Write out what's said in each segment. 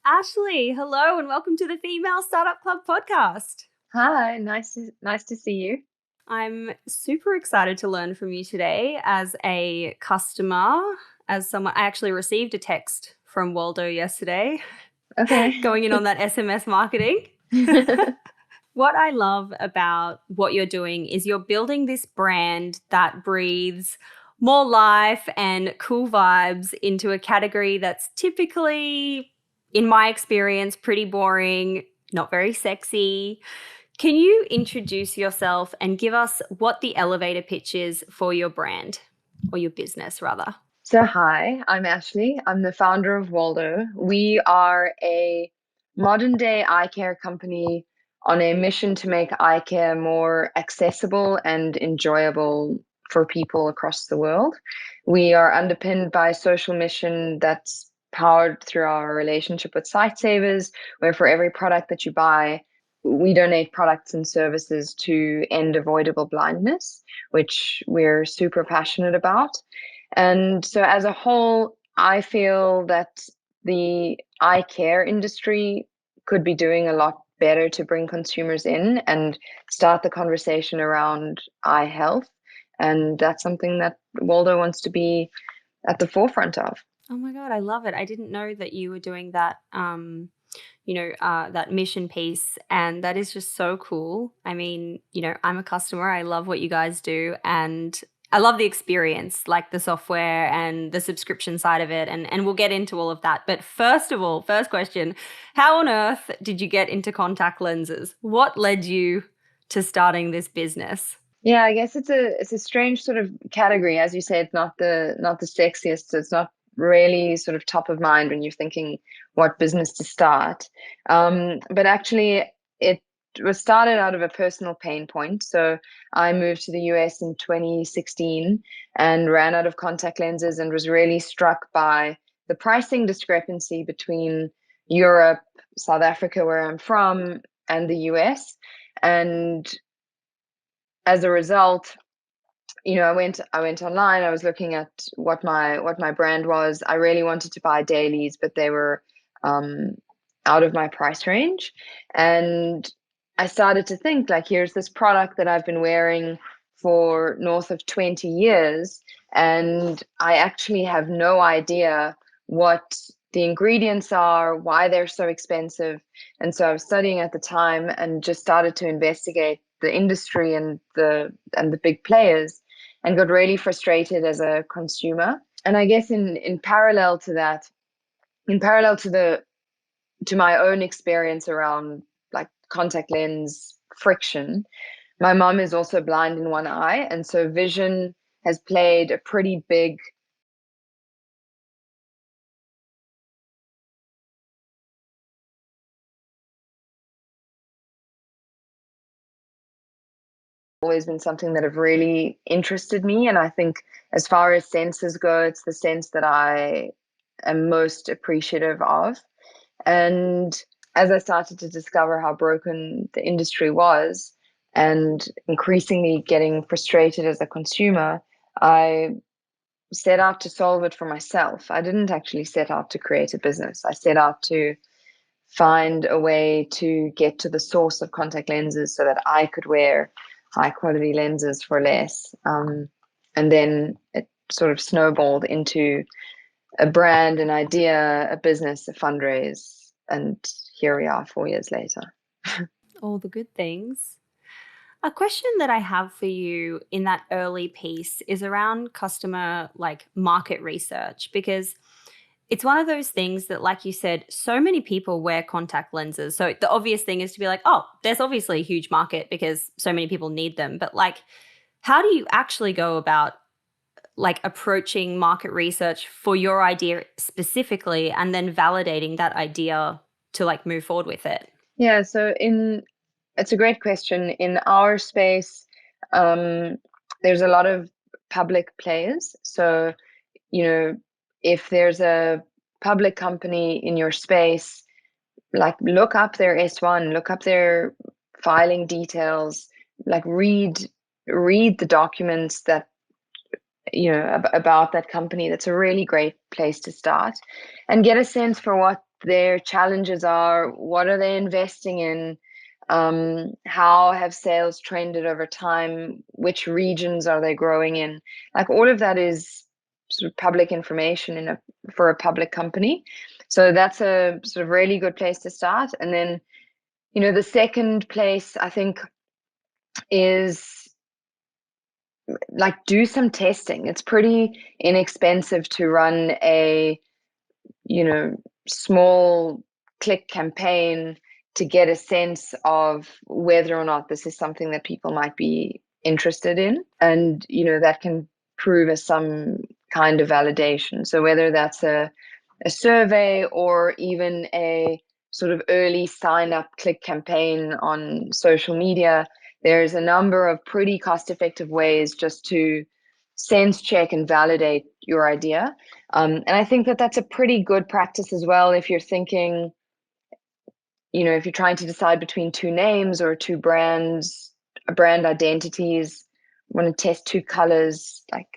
Ashley, hello and welcome to the Female Startup Club podcast. Hi, nice to see you. I'm super excited to learn from you today as a customer, as someone. I actually received a text from WALDO yesterday Okay. going in on that SMS marketing. What I love about what you're doing is you're building this brand that breathes more life and cool vibes into a category that's typically, in my experience, pretty boring, not very sexy. Can you introduce yourself and give us what the elevator pitch is for your brand or your business, rather? So hi, I'm Ashley. I'm the founder of WALDO. We are a modern day eye care company on a mission to make eye care more accessible and enjoyable for people across the world. We are underpinned by a social mission that's powered through our relationship with Sightsavers, where for every product that you buy, we donate products and services to end avoidable blindness, which we're super passionate about. And so, as a whole, I feel that the eye care industry could be doing a lot better to bring consumers in and start the conversation around eye health. And that's something that Waldo wants to be at the forefront of. Oh my God, I love it. I didn't know that you were doing that, that mission piece. And that is just so cool. I mean, I'm a customer. I love what you guys do. And I love the experience, like the software and the subscription side of it. And we'll get into all of that. But first of all, first question, how on earth did you get into contact lenses? What led you to starting this business? Yeah, I guess it's a strange sort of category. As you say, it's not the sexiest. So it's not really sort of top of mind when you're thinking what business to start. But actually, it was started out of a personal pain point. So I moved to the US in 2016 and ran out of contact lenses and was really struck by the pricing discrepancy between Europe, South Africa, where I'm from, and the US. And as a result, I went online. I was looking at what my brand was. I really wanted to buy dailies, but they were um, out of my price range. And I started to think, like, here's this product that I've been wearing for north of 20 years, and I actually have no idea what the ingredients are, why they're so expensive. And so I was studying at the time and just started to investigate the industry and the big players, and got really frustrated as a consumer. And I guess in parallel to that, in parallel to my own experience around like contact lens friction, my mom is also blind in one eye, and so vision has played a pretty big always been something that have really interested me. And I think as far as senses go, it's the sense that I am most appreciative of. And as I started to discover how broken the industry was and increasingly getting frustrated as a consumer, I set out to solve it for myself. I didn't actually set out to create a business. I set out to find a way to get to the source of contact lenses so that I could wear high quality lenses for less. And then it sort of snowballed into a brand, an idea, a business, a fundraise, and here we are 4 years later. All the good things. A question that I have for you in that early piece is around customer like market research, because it's one of those things that, like you said, so many people wear contact lenses. So the obvious thing is to be like, oh, there's obviously a huge market because so many people need them. But like, how do you actually go about like approaching market research for your idea specifically and then validating that idea to like move forward with it? Yeah, so in it's a great question. In our space, um, there's a lot of public players. So, you know, if there's a public company in your space, like look up their S1, look up their filing details, like read the documents that about that company. That's a really great place to start and get a sense for their challenges are, what are they investing in, how have sales trended over time, which regions are they growing in. Like all of that is sort of public information for a public company. So that's a sort of really good place to start. And then, the second place I think is like do some testing. It's pretty inexpensive to run a, small click campaign to get a sense of whether or not this is something that people might be interested in. And, that can prove as some kind of validation. So whether that's a survey or even a sort of early sign up click campaign on social media, there's a number of pretty cost effective ways just to sense check and validate your idea. And I think that that's a pretty good practice as well if you're thinking, if you're trying to decide between two names or two brands, brand identities, want to test two colors, like,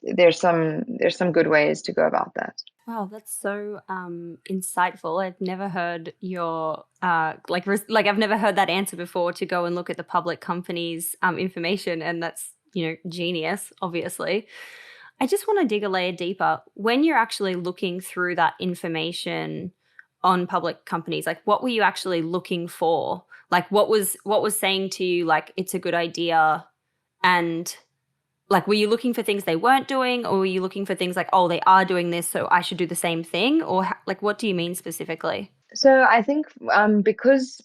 there's some good ways to go about that. Wow, that's so insightful. I've never heard your like I've never heard that answer before, to go and look at the public company's information, and that's, genius, obviously. I just want to dig a layer deeper. When you're actually looking through that information on public companies, like what were you actually looking for? Like what was saying to you like it's a good idea, and like, were you looking for things they weren't doing, or were you looking for things like, oh, they are doing this, so I should do the same thing? Or like, what do you mean specifically? So I think because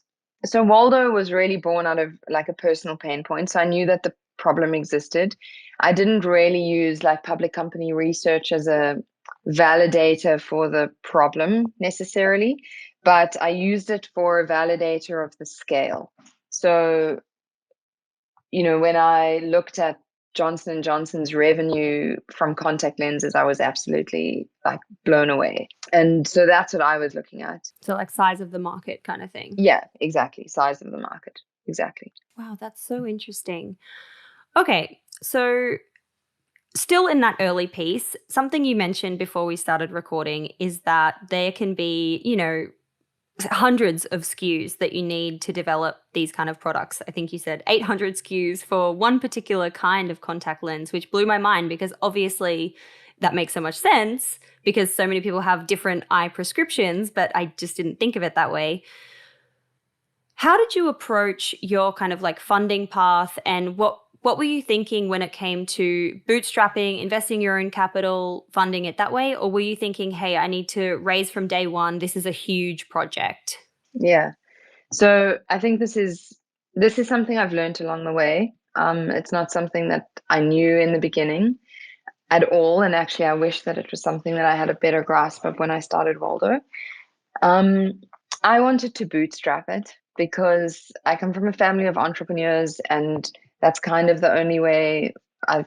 Waldo was really born out of like a personal pain point. So I knew that the problem existed. I didn't really use like public company research as a validator for the problem necessarily, but I used it for a validator of the scale. So, when I looked at Johnson and Johnson's revenue from contact lenses, I was absolutely like blown away. And so that's what I was looking at. So like size of the market kind of thing. Yeah, exactly. Size of the market. Exactly. Wow, that's so interesting. Okay, so still in that early piece, something you mentioned before we started recording is that there can be, hundreds of SKUs that you need to develop these kind of products. I think you said 800 SKUs for one particular kind of contact lens, which blew my mind because obviously that makes so much sense because so many people have different eye prescriptions, but I just didn't think of it that way. How did you approach your kind of like funding path, and what were you thinking when it came to bootstrapping, investing your own capital, funding it that way? Or were you thinking, hey, I need to raise from day one. This is a huge project. Yeah. So I think this is something I've learned along the way. It's not something that I knew in the beginning at all. And actually, I wish that it was something that I had a better grasp of when I started Waldo. I wanted to bootstrap it because I come from a family of entrepreneurs, and that's kind of the only way I've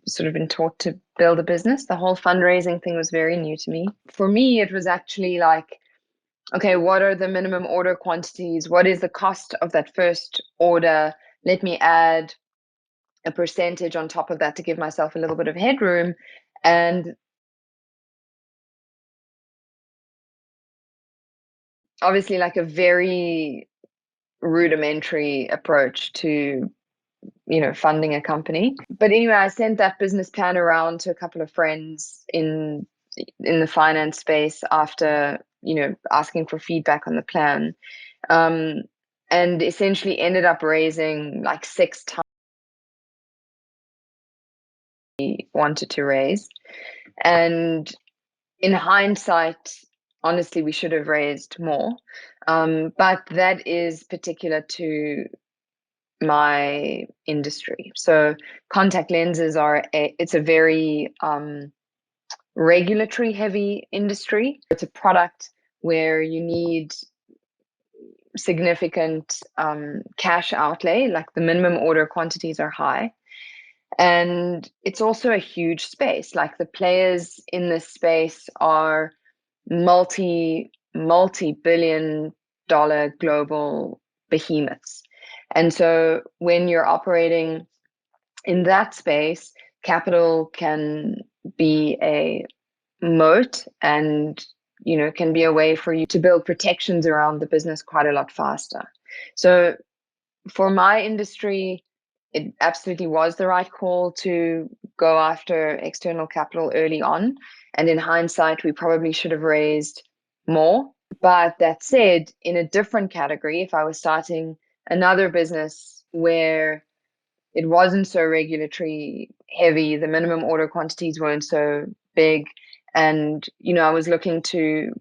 sort of been taught to build a business. The whole fundraising thing was very new to me. For me, it was actually like, okay, what are the minimum order quantities? What is the cost of that first order? Let me add a percentage on top of that to give myself a little bit of headroom. And obviously, like a very rudimentary approach to funding a company. But anyway, I sent that business plan around to a couple of friends in the finance space after asking for feedback on the plan, and essentially ended up raising like 6 times we wanted to raise. And in hindsight, honestly, we should have raised more, but that is particular to my industry. So contact lenses it's a very regulatory heavy industry. It's a product where you need significant cash outlay, like the minimum order quantities are high. And it's also a huge space. Like the players in this space are multi-billion dollar global behemoths. And so when you're operating in that space, capital can be a moat and can be a way for you to build protections around the business quite a lot faster. So for my industry, it absolutely was the right call to go after external capital early on. And in hindsight, we probably should have raised more. But that said, in a different category, if I was starting another business where it wasn't so regulatory heavy, the minimum order quantities weren't so big, and I was looking to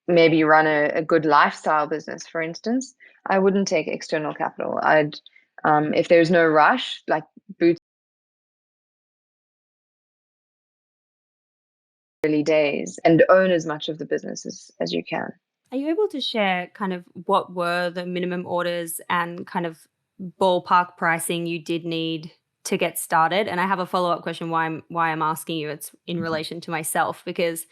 maybe run a good lifestyle business, for instance, I wouldn't take external capital. I'd if there's no rush, like boots early days, and own as much of the business as you can. Are you able to share kind of what were the minimum orders and kind of ballpark pricing you did need to get started? And I have a follow-up question why I'm asking you. It's in relation to myself, because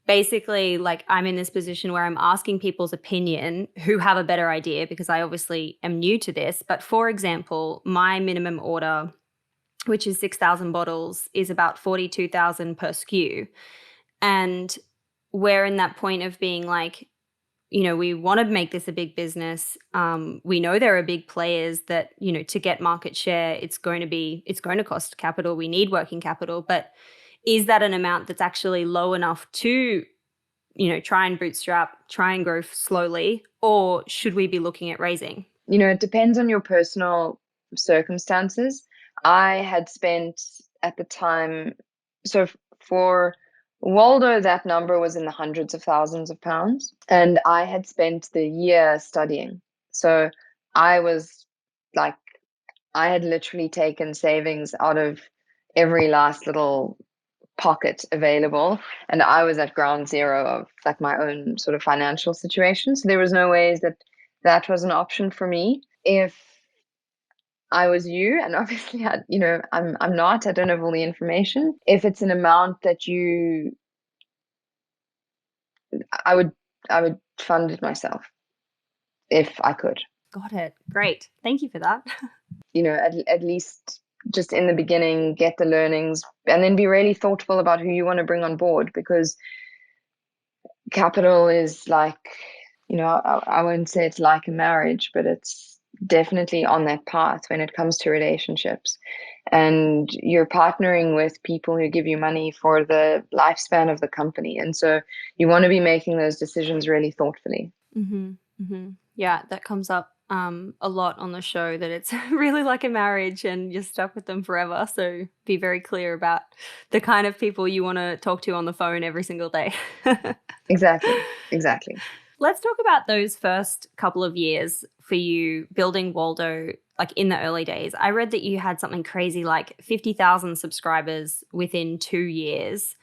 basically, like, I'm in this position where I'm asking people's opinion who have a better idea, because I obviously am new to this. But for example, my minimum order, which is 6,000 bottles, is about 42,000 per SKU. And we're in that point of being like, we want to make this a big business. We know there are big players that, to get market share, it's going to cost capital. We need working capital. But is that an amount that's actually low enough to, try and bootstrap, try and grow slowly, or should we be looking at raising? It depends on your personal circumstances. I had spent at the time, so for Waldo, that number was in the hundreds of thousands of pounds, and I had spent the year studying. So I was like, I had literally taken savings out of every last little pocket available, and I was at ground zero of like my own sort of financial situation. So there was no ways that that was an option for me. If I was you, and obviously I'm not, I don't have all the information. If it's an amount that I would I would fund it myself if I could. Got it. Great. Thank you for that. At least just in the beginning, get the learnings, and then be really thoughtful about who you want to bring on board, because capital is like, I won't say it's like a marriage, but it's definitely on that path when it comes to relationships. And you're partnering with people who give you money for the lifespan of the company. And so you want to be making those decisions really thoughtfully. Mm-hmm. Mm-hmm. Yeah, that comes up a lot on the show, that it's really like a marriage and you're stuck with them forever. So be very clear about the kind of people you want to talk to on the phone every single day. Exactly. Exactly. Let's talk about those first couple of years for you building Waldo, like in the early days. I read that you had something crazy like 50,000 subscribers within 2 years.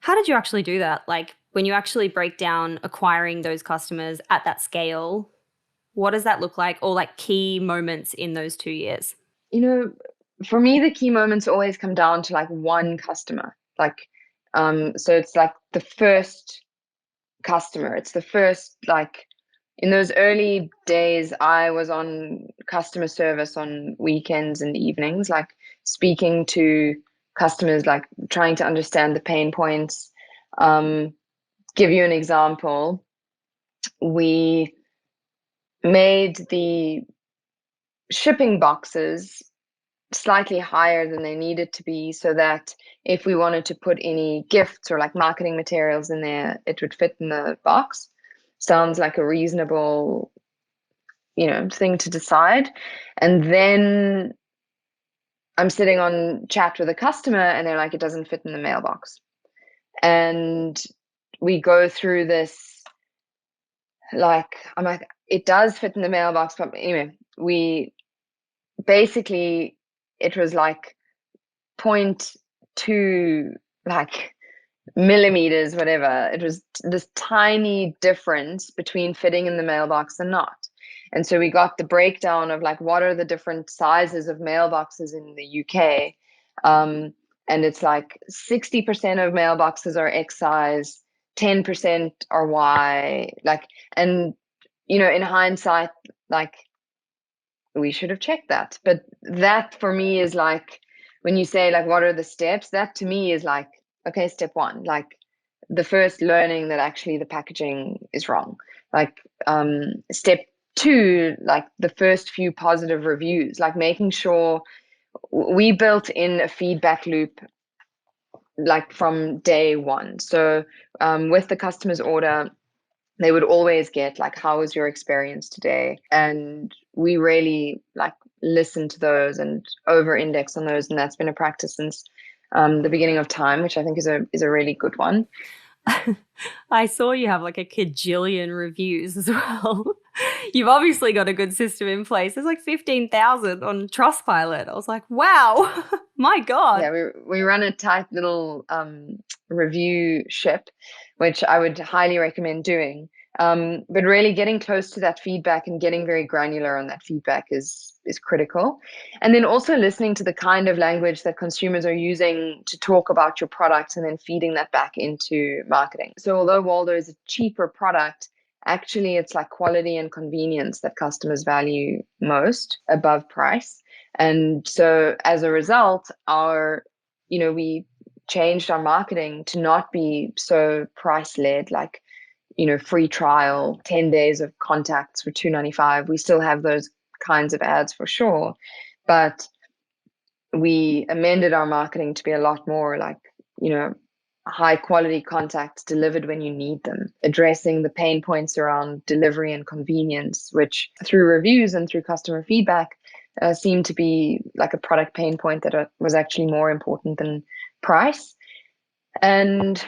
How did you actually do that? Like, when you actually break down acquiring those customers at that scale, what does that look like? Or like key moments in those 2 years? For me, the key moments always come down to like one customer. Like, so it's like the first customer. It's the first, like, in those early days, I was on customer service on weekends and evenings, like speaking to customers, like trying to understand the pain points. Give you an example. We made the shipping boxes slightly higher than they needed to be, so that if we wanted to put any gifts or like marketing materials in there, it would fit in the box. Sounds like a reasonable, thing to decide. And then I'm sitting on chat with a customer and they're like, it doesn't fit in the mailbox. And we go through this, like, I'm like, it does fit in the mailbox. But anyway, we basically, it was like 0.2, like, millimeters, whatever. It was this tiny difference between fitting in the mailbox and not. And so we got the breakdown of like, what are the different sizes of mailboxes in the UK? And it's like 60% of mailboxes are X size, 10% are Y. Like, and in hindsight, like, we should have checked that. But that for me is like, when you say like, what are the steps? That to me is like, okay, step one, like, the first learning that actually the packaging is wrong. Like step two, like the first few positive reviews, like making sure we built in a feedback loop like from day one. So with the customer's order, they would always get like, how was your experience today? And we really like listen to those and over index on those. And that's been a practice since the beginning of time, which I think is a really good one. I saw you have like a kajillion reviews as well. You've obviously got a good system in place. There's like 15,000 on Trustpilot. I was like, wow, my God. Yeah, we run a tight little review ship, which I would highly recommend doing. But really getting close to that feedback and getting very granular on that feedback is critical. And then also listening to the kind of language that consumers are using to talk about your products and then feeding that back into marketing. So although Waldo is a cheaper product, actually it's like quality and convenience that customers value most above price. And so as a result, we changed our marketing to not be so price led, like, free trial, 10 days of contacts for $2.95. We still have those kinds of ads for sure, but we amended our marketing to be a lot more like, high quality contacts delivered when you need them, addressing the pain points around delivery and convenience, which through reviews and through customer feedback seemed to be like a product pain point that was actually more important than price. And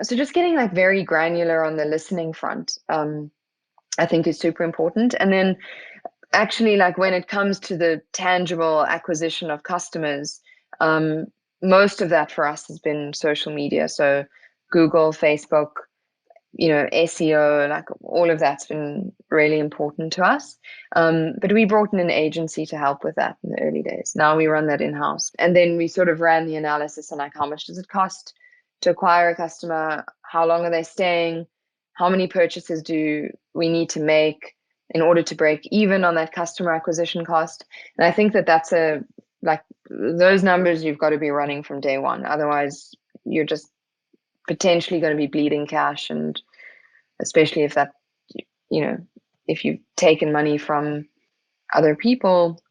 so just getting like very granular on the listening front, I think is super important. And then actually, like when it comes to the tangible acquisition of customers, most of that for us has been social media. So Google, Facebook, SEO, like all of that's been really important to us. But we brought in an agency to help with that in the early days. Now we run that in-house. And then we sort of ran the analysis on like how much does it cost to acquire a customer? How long are they staying? How many purchases do we need to make in order to break even on that customer acquisition cost? And I think that that's like those numbers you've got to be running from day one. Otherwise, you're just potentially going to be bleeding cash, and especially if that, if you've taken money from other people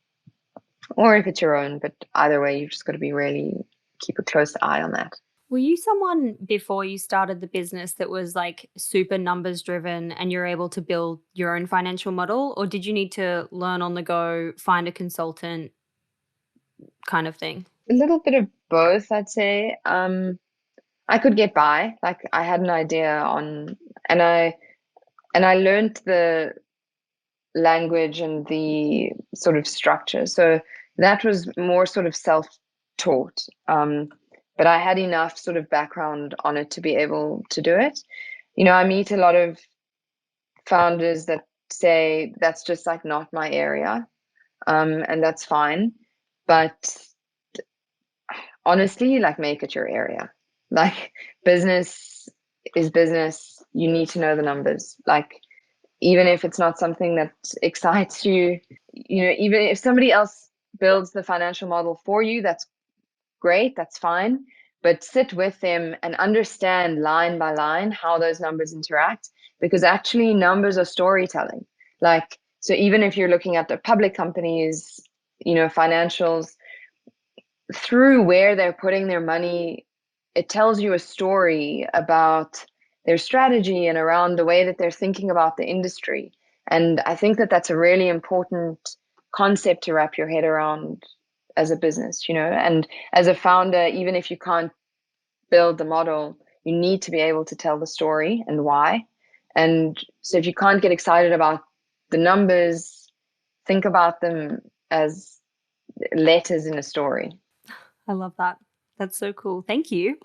or if it's your own, but either way, you've just got to be really keep a close eye on that. Were you someone before you started the business that was like super numbers driven and you're able to build your own financial model? Or did you need to learn on the go, find a consultant kind of thing? A little bit of both, I'd say. I could get by. Like I had an idea on, and I learned the language and the sort of structure. So that was more sort of self-taught. But I had enough sort of background on it to be able to do it. I meet a lot of founders that say that's just like not my area, and that's fine. But honestly, like make it your area. Like business is business. You need to know the numbers. Like even if it's not something that excites you, even if somebody else builds the financial model for you, that's great, that's fine. But sit with them and understand line by line how those numbers interact, because actually numbers are storytelling. Like, so even if you're looking at the public companies, financials, through where they're putting their money, it tells you a story about their strategy and around the way that they're thinking about the industry. And I think that that's a really important concept to wrap your head around as a business, and as a founder, even if you can't build the model, you need to be able to tell the story and why. And so if you can't get excited about the numbers, think about them as letters in a story. I love that. That's so cool. Thank you.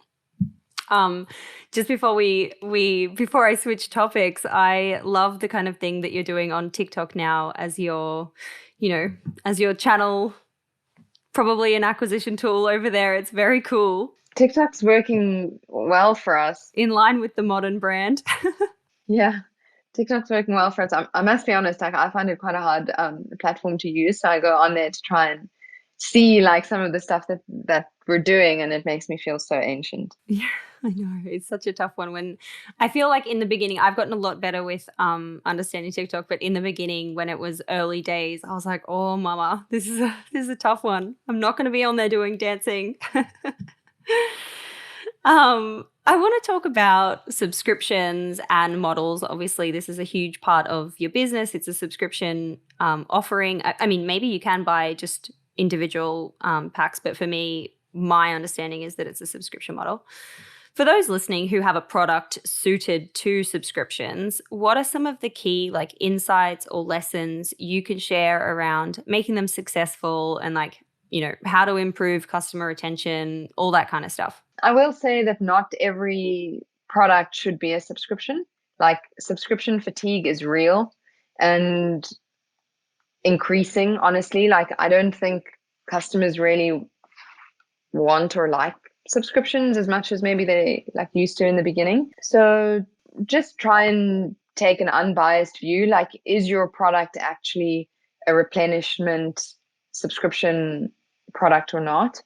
Just before before I switch topics, I love the kind of thing that you're doing on TikTok now as as your channel, probably an acquisition tool over there. It's very cool. TikTok's working well for us. In line with the modern brand. Yeah, TikTok's working well for us. I must be honest, like I find it quite a hard platform to use. So I go on there to try and see like some of the stuff that we're doing, and it makes me feel so ancient. Yeah. I know it's such a tough one. When I feel like in the beginning, I've gotten a lot better with understanding TikTok, but in the beginning, when it was early days, I was like, "Oh, mama, this is a tough one. I'm not going to be on there doing dancing." I want to talk about subscriptions and models. Obviously, this is a huge part of your business. It's a subscription offering. I mean, maybe you can buy just individual packs, but for me, my understanding is that it's a subscription model. For those listening who have a product suited to subscriptions, what are some of the key like insights or lessons you can share around making them successful and how to improve customer retention, all that kind of stuff? I will say that not every product should be a subscription. Like subscription fatigue is real and increasing, honestly. Like I don't think customers really want or like subscriptions as much as maybe they like used to in the beginning. So just try and take an unbiased view. Like, is your product actually a replenishment subscription product or not?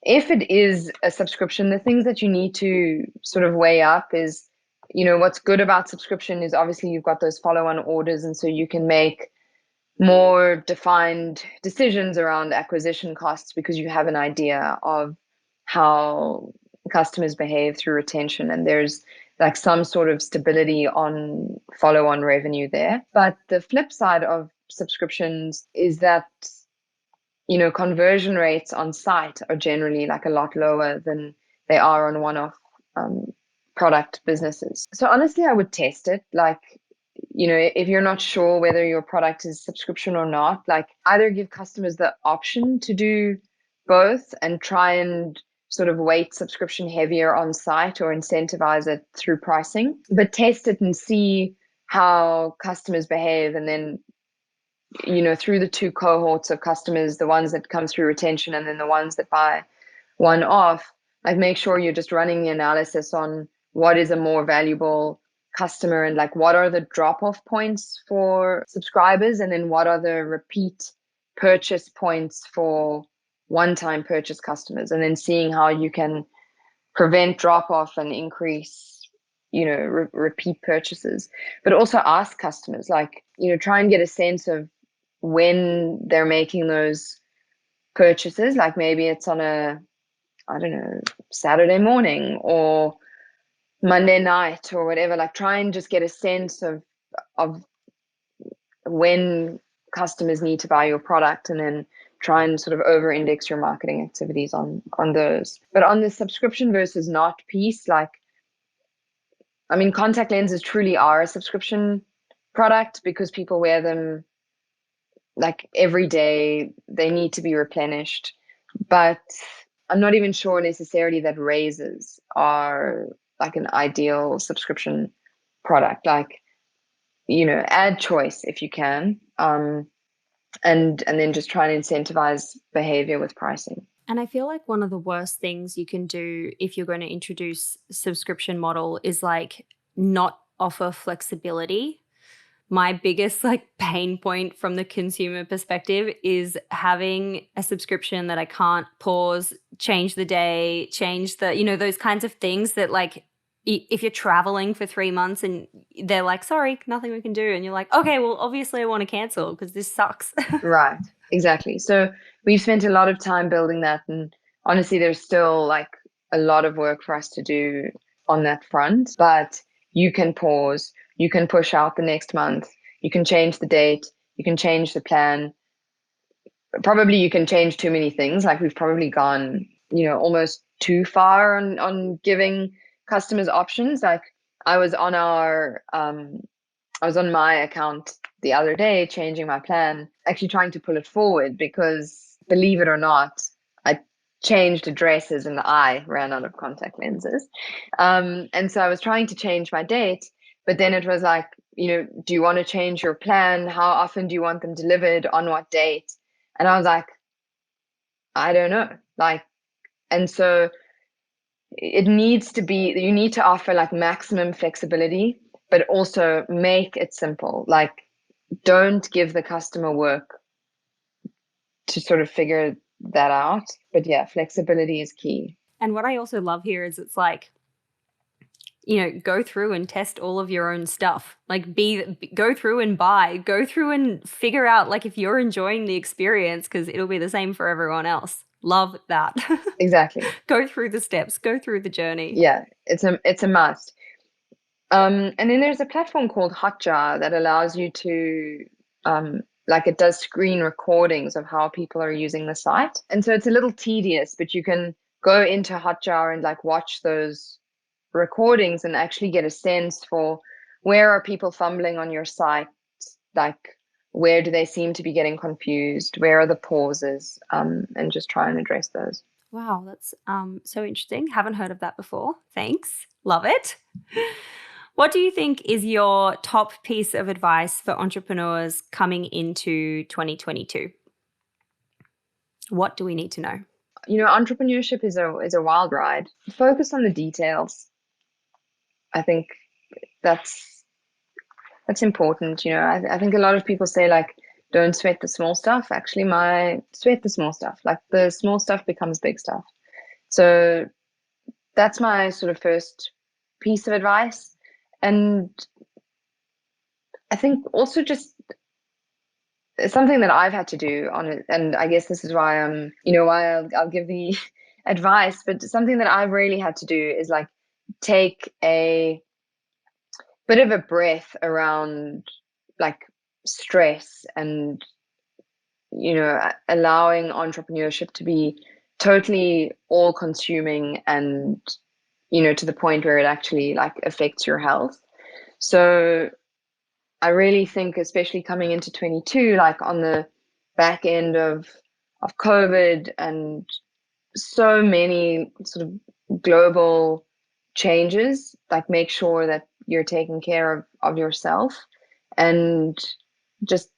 If it is a subscription, the things that you need to sort of weigh up is, what's good about subscription is obviously you've got those follow-on orders, and so you can make more defined decisions around acquisition costs because you have an idea of how customers behave through retention, and there's like some sort of stability on follow-on revenue there. But the flip side of subscriptions is that conversion rates on site are generally like a lot lower than they are on one-off product businesses. So honestly, I would test it. Like, if you're not sure whether your product is subscription or not, like either give customers the option to do both and try and sort of weight subscription heavier on site or incentivize it through pricing, but test it and see how customers behave. And then through the two cohorts of customers, the ones that come through retention and then the ones that buy one off, like make sure you're just running the analysis on what is a more valuable customer and like what are the drop-off points for subscribers and then what are the repeat purchase points for one-time purchase customers, and then seeing how you can prevent drop-off and increase repeat purchases. But also ask customers, like, try and get a sense of when they're making those purchases. Like maybe it's on a, I don't know, Saturday morning or Monday night or whatever. Like try and just get a sense of when customers need to buy your product, and then try and sort of over index your marketing activities on those. But on the subscription versus not piece, like, I mean, contact lenses truly are a subscription product because people wear them like every day. They need to be replenished. But I'm not even sure necessarily that razors are like an ideal subscription product. Like, add choice if you can, and then just try and incentivize behavior with pricing. And I feel like one of the worst things you can do if you're going to introduce subscription model is like not offer flexibility. My biggest like pain point from the consumer perspective is having a subscription that I can't pause, change the day, change the, those kinds of things that like if you're traveling for 3 months and they're like, sorry, nothing we can do. And you're like, okay, well, obviously I want to cancel because this sucks. Right. Exactly. So we've spent a lot of time building that. And honestly, there's still like a lot of work for us to do on that front. But you can pause, you can push out the next month, you can change the date, you can change the plan. Probably you can change too many things. Like we've probably gone, almost too far on giving customers options. Like I was on my account the other day, changing my plan, actually trying to pull it forward because, believe it or not, I changed addresses and I ran out of contact lenses. And so I was trying to change my date, but then it was like, do you want to change your plan? How often do you want them delivered? On what date? And I was like, I don't know. Like, and so it needs to be, you need to offer like maximum flexibility, but also make it simple. Like, don't give the customer work to sort of figure that out. But yeah, flexibility is key. And what I also love here is it's like go through and test all of your own stuff. Like go through and go through and figure out like if you're enjoying the experience, because it'll be the same for everyone else. Love that. Exactly. Go through the steps, go through the journey. Yeah, it's a must. And then there's a platform called Hotjar that allows you to like it does screen recordings of how people are using the site. And so it's a little tedious, but you can go into Hotjar and like watch those recordings and actually get a sense for where are people fumbling on your site, like where do they seem to be getting confused, where are the pauses, and just try and address those. Wow, that's so interesting. Haven't heard of that before. Thanks. Love it. What do you think is your top piece of advice for entrepreneurs coming into 2022? What do we need to know? Entrepreneurship is a wild ride. Focus on the details. I think that's important. I think a lot of people say like don't sweat the small stuff. Actually, my sweat the small stuff. Like the small stuff becomes big stuff. So that's my sort of first piece of advice. And I think also just something that I've had to do on it, and I guess this is why I'll give the advice, but something that I've really had to do is like take a bit of a breath around like stress and allowing entrepreneurship to be totally all consuming and to the point where it actually like affects your health. So I really think, especially coming into 22, like on the back end of COVID and so many sort of global changes, like make sure that you're taking care of yourself and just,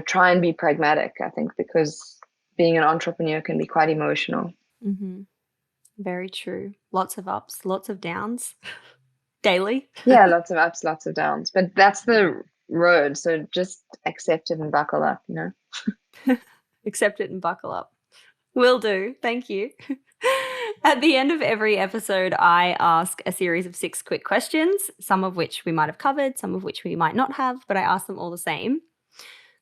try and be pragmatic, I think, because being an entrepreneur can be quite emotional. Mm-hmm. Very true. Lots of ups, lots of downs daily. Yeah, lots of ups, lots of downs, but that's the road. So just accept it and buckle up. Accept it and buckle up. Will do. Thank you. At the end of every episode, I ask a series of 6 quick questions, some of which we might have covered, some of which we might not have, but I ask them all the same.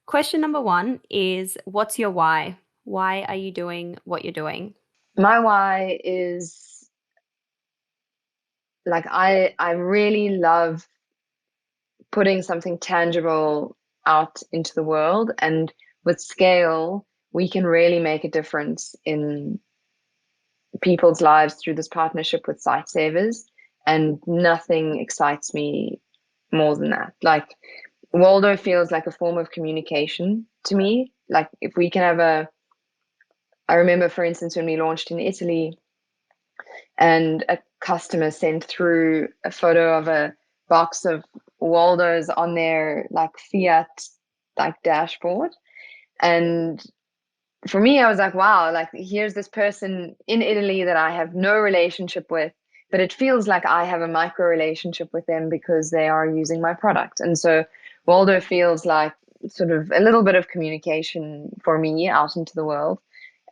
Question number 1 is, what's your why? Why are you doing what you're doing? My why is like I really love putting something tangible out into the world, and with scale we can really make a difference in people's lives through this partnership with Site Savers, and nothing excites me more than that. Like Waldo feels like a form of communication to me. Like if we can have I remember for instance when we launched in Italy and a customer sent through a photo of a box of Waldos on their like Fiat like dashboard. And for me, I was like, wow, like here's this person in Italy that I have no relationship with, but it feels like I have a micro relationship with them because they are using my product. And so Waldo feels like sort of a little bit of communication for me out into the world.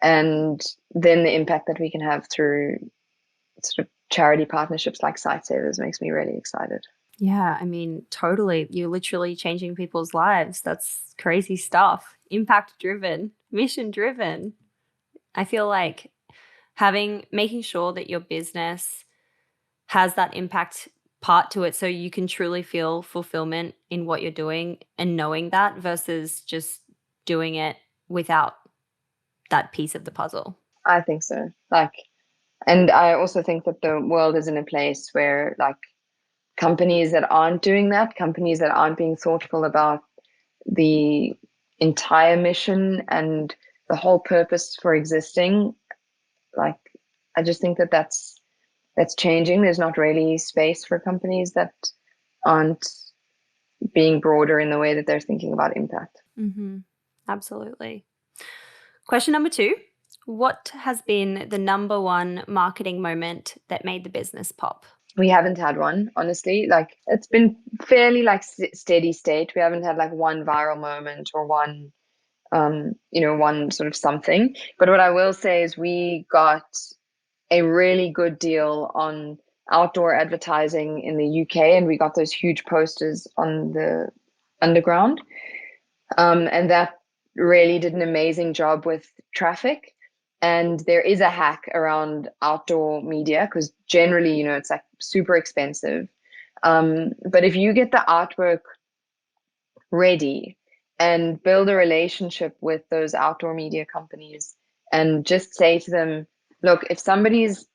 And then the impact that we can have through sort of charity partnerships like Site Savers makes me really excited. Yeah, I mean, totally. You're literally changing people's lives. That's crazy stuff. Impact driven, mission driven. I feel like making sure that your business has that impact part to it so you can truly feel fulfillment in what you're doing and knowing that versus just doing it without that piece of the puzzle. I think so. Like, and I also think that the world is in a place where like companies that aren't doing that, companies that aren't being thoughtful about the entire mission and the whole purpose for existing, like I just think that that's changing. There's not really space for companies that aren't being broader in the way that they're thinking about impact. Mm-hmm. Absolutely. Question number 2. What has been the number 1 marketing moment that made the business pop? We haven't had one, honestly. Like it's been fairly like steady state. We haven't had like one viral moment or one one sort of something. But what I will say is we got a really good deal on outdoor advertising in the UK, and we got those huge posters on the underground. And that really did an amazing job with traffic. And there is a hack around outdoor media because generally, it's like super expensive. But if you get the artwork ready and build a relationship with those outdoor media companies and just say to them, look, if somebody's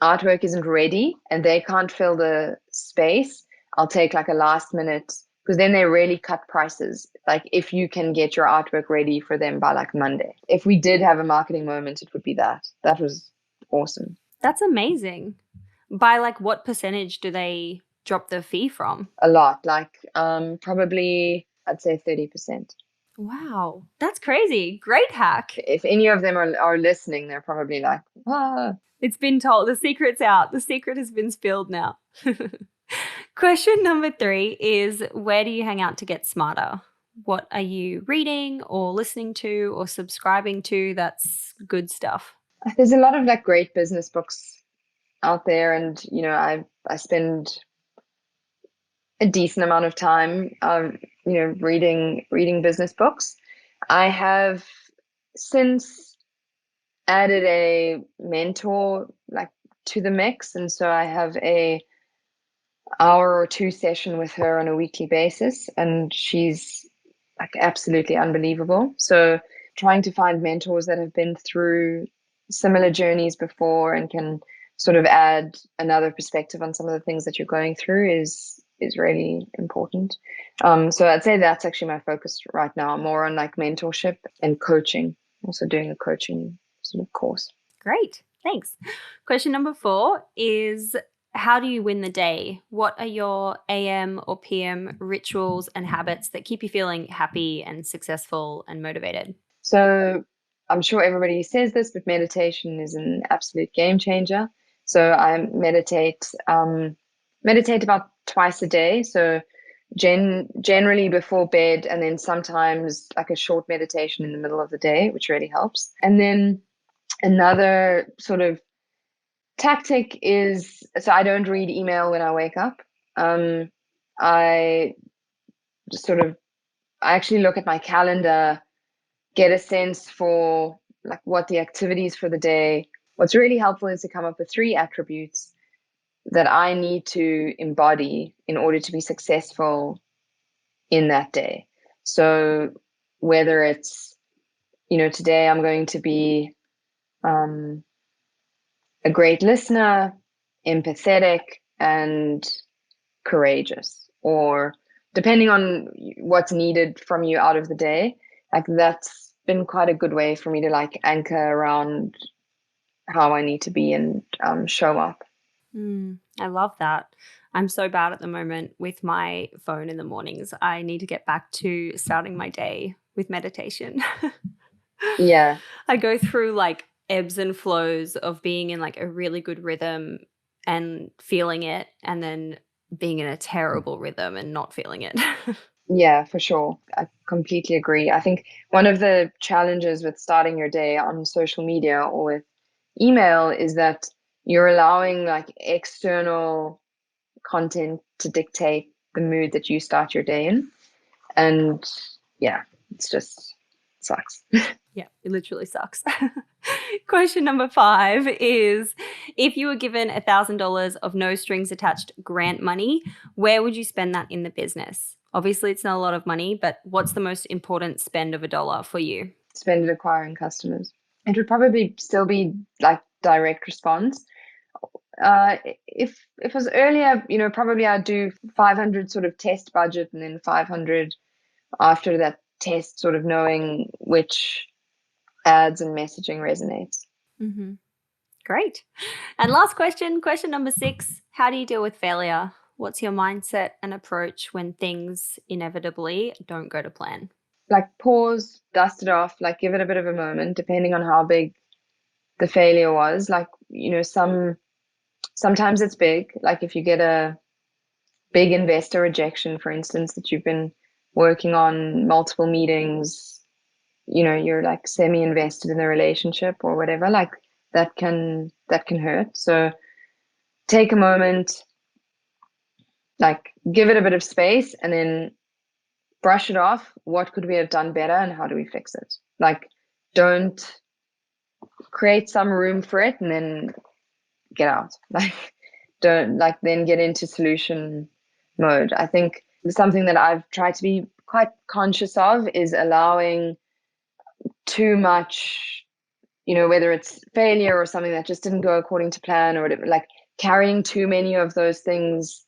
artwork isn't ready and they can't fill the space, I'll take like a last minute, because then they really cut prices. Like if you can get your artwork ready for them by like Monday. If we did have a marketing moment, it would be that. That was awesome. That's amazing. By like what percentage do they drop the fee from? A lot, like probably I'd say 30%. Wow, that's crazy. Great hack. If any of them are listening, they're probably like, ah. It's been told. The secret's out. The secret has been spilled now. Question number 3 is, where do you hang out to get smarter? What are you reading or listening to or subscribing to that's good stuff? There's a lot of like great business books out there, and I spend a decent amount of time reading business books. I have since added a mentor like to the mix, and so I have a hour or two session with her on a weekly basis, and she's like absolutely unbelievable. So trying to find mentors that have been through similar journeys before and can sort of add another perspective on some of the things that you're going through is really important. So I'd say that's actually my focus right now, more on like mentorship and coaching, also doing a coaching sort of course. Great. Thanks. Question number 4 is, how do you win the day? What are your AM or PM rituals and habits that keep you feeling happy and successful and motivated? So I'm sure everybody says this, but meditation is an absolute game changer. So I meditate about twice a day. So generally before bed, and then sometimes like a short meditation in the middle of the day, which really helps. And then another sort of tactic is, so I don't read email when I wake up. I just sort of, I actually look at my calendar, get a sense for like what the activities for the day. What's really helpful is to come up with 3 attributes that I need to embody in order to be successful in that day. So whether it's, today I'm going to be a great listener, empathetic, and courageous, or depending on what's needed from you out of the day, like that's been quite a good way for me to like anchor around how I need to be and show up. I love that. I'm so bad at the moment with my phone in the mornings. I need to get back to starting my day with meditation. Yeah. I go through like ebbs and flows of being in like a really good rhythm and feeling it, and then being in a terrible rhythm and not feeling it. Yeah, for sure. I completely agree. I think one of the challenges with starting your day on social media or with email is that you're allowing like external content to dictate the mood that you start your day in. And yeah, it's just sucks. Yeah, it literally sucks. Question number 5 is, if you were given $1,000 of no strings attached grant money, where would you spend that in the business? Obviously, it's not a lot of money, but what's the most important spend of $1 for you? Spend it acquiring customers. It would probably still be like direct response. If it was earlier, probably I'd do 500 sort of test budget, and then 500 after that test, sort of knowing which ads and messaging resonates. Mm-hmm. Great. And last question number 6, how do you deal with failure? What's your mindset and approach when things inevitably don't go to plan? Like pause, dust it off, like give it a bit of a moment, depending on how big the failure was. Like, sometimes it's big. Like if you get a big investor rejection, for instance, that you've been working on multiple meetings, you're like semi-invested in the relationship or whatever, like that can hurt. So take a moment, like give it a bit of space, and then brush it off. What could we have done better, and how do we fix it? Like, don't create some room for it and then get out. Like, don't like then get into solution mode. I think something that I've tried to be quite conscious of is allowing too much, whether it's failure or something that just didn't go according to plan or whatever, like carrying too many of those things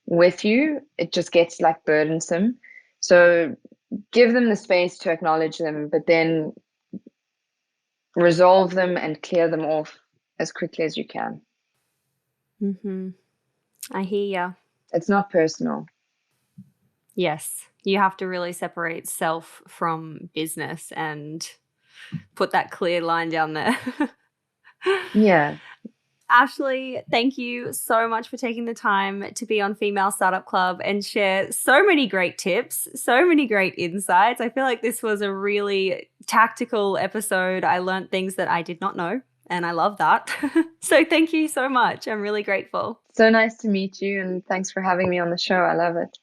with you, it just gets like burdensome. So give them the space to acknowledge them, but then resolve them and clear them off as quickly as you can. Mm-hmm. I hear ya. It's not personal. Yes, you have to really separate self from business and put that clear line down there. Yeah. Ashleigh, thank you so much for taking the time to be on Female Startup Club and share so many great tips, so many great insights. I feel like this was a really tactical episode. I learned things that I did not know, and I love that. So thank you so much. I'm really grateful. So nice to meet you, and thanks for having me on the show. I love it.